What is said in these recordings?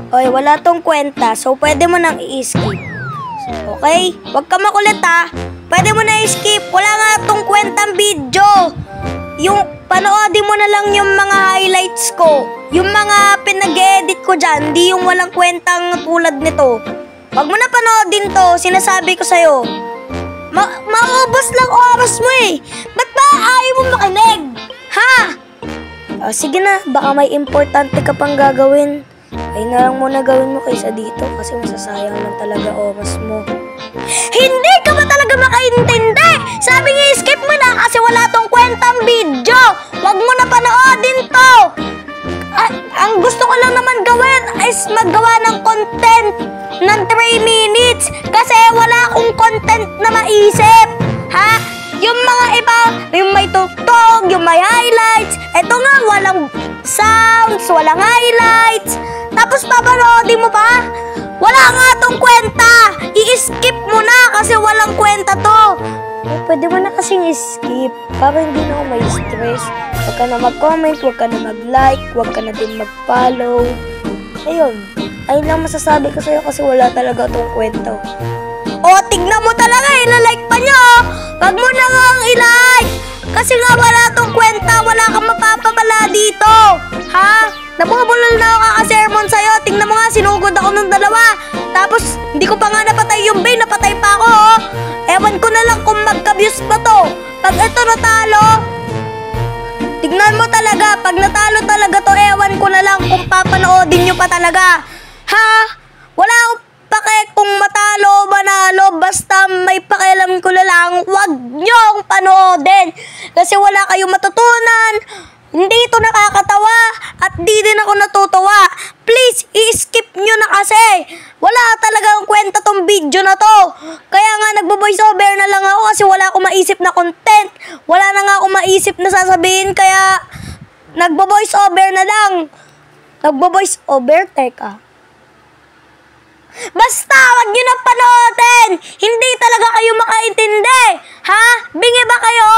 Oy, wala tong kwenta, so pwede mo nang i-skip. Okay? Huwag ka makulit ha. Pwede mo na i-skip. Wala nga tong kwentang video. Yung panoodin mo na lang yung mga highlights ko. Yung mga pinag-edit ko dyan, hindi yung walang kwentang tulad nito. Huwag mo na panoodin to, sinasabi ko sa'yo. Maubos lang oras mo eh. Ba't ba ayaw mo makinig? Ha? Sige na, baka may importante ka pang gagawin. Ay na lang muna gawin mo kaysa dito kasi masasayang lang talaga oras mo. Hindi ka ba talaga makaintindi? Sabi niya skip mo na kasi wala tong kwentang video. Huwag mo na panoodin to. Ang gusto ko lang naman gawin is maggawa ng content ng 3 minutes kasi wala akong content na maisip. Ha? Yung mga iba, yung may tugtog, yung may highlights. Ito nga, walang sounds, walang highlights. Tapos papanoodin mo pa? Wala nga tong kwenta. I-skip mo na kasi walang kwenta to. Pwede mo na kasing skip para hindi na ako may stress. Huwag ka na mag-comment, huwag ka na mag-like, huwag ka na din mag-follow. Ayun. Ayun lang masasabi ko sa'yo kasi wala talaga tong kwento. Tignan mo talaga, ilalike pa nyo. Wag mo na nga i-like. Kasi nga wala tong kwenta, wala kang mapapabala dito. Ha? Nabubulol na ako kakasermon sa'yo. Tingnan mo nga, sinugod ako ng 2. Tapos, hindi ko pa nga napatay yung Bane, napatay pa ako. Ewan ko na lang kung magka-views pa to. Pag ito natalo, tignan mo talaga, pag natalo talaga to, ewan ko na lang kung papanoodin nyo pa talaga. Ha? Wala akong pake kung matalo o manalo, basta may pakialam ko na lang, huwag nyo akong panoodin. Kasi wala kayong matutunan, hindi ito nakakatawa, at di din ako natutuwa. Please, i-skip nyo na kasi. Wala talagang kwenta tong video na to. Kaya nga nagbo-voice over na lang ako kasi wala akong maisip na content. Wala na nga akong maisip na sasabihin, kaya nagbo-voice over na lang. Nagbo-voice over, teka. Basta, wag nyo nang panoodin! Hindi talaga kayo makaintindi! Ha? Bingi ba kayo?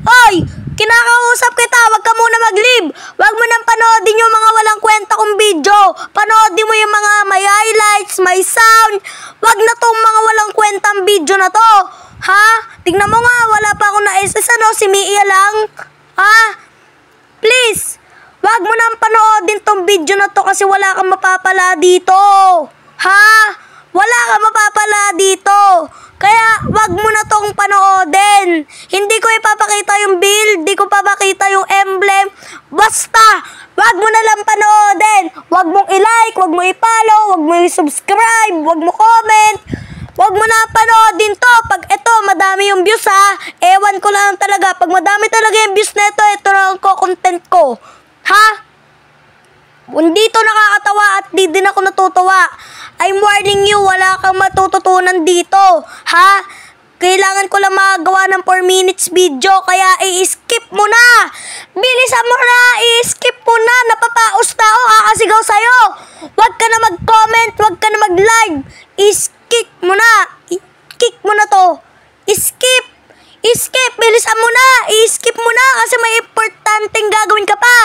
Oy! Kinakausap kita, wag ka muna mag-leave! Wag mo nang panoodin yung mga walang kwenta kong video! Panoodin mo yung mga may highlights, may sound! Wag na tong mga walang kwentang video na to! Ha? Tingnan mo nga, wala pa akong na-SS, ano? Si Mia lang! Ha? Please! Wag mo nang panoodin tong video na to kasi wala kang mapapala dito! Ha? Wala ka mapapala dito. Kaya wag mo na tong panoodin. Hindi ko ipapakita yung build, hindi ko papakita yung emblem. Basta, wag mo na lang panoodin. Wag mong i-like, wag mo i-follow, wag mo i-subscribe, wag mo comment. Wag mo na panoodin to. Pag ito, madami yung views ha. Ewan ko lang talaga. Pag madami talaga yung views na ito lang ko content ko. Ha? Hindi to nakakatawa at di din ako natutuwa. I'm warning you, wala kang matututunan dito. Ha? Kailangan ko lang magawa ng 4 minutes video, kaya i-skip mo na. Bilisan mo na, i-skip mo na. Napapaos na ako, kakasigaw sa'yo. Huwag ka na mag-comment, huwag ka na mag-like. I-skip mo na. I-kick mo na to. I-skip. I-skip, bilisan mo na. I-skip mo na kasi may importanteng gagawin ka pa.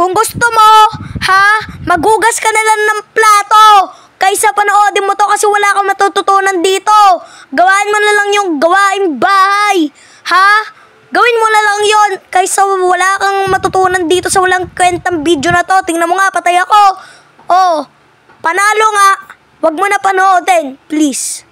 Kung gusto mo, ha, maghugas ka na lang ng plato kaysa panoodin mo to kasi wala kang matututunan dito. Gawain mo na lang yung gawaing bahay, ha? Gawin mo na lang yon kaysa wala kang matutunan dito sa walang kwentang video na to. Tingnan mo nga, patay ako. Panalo nga. Wag mo na panoodin, please.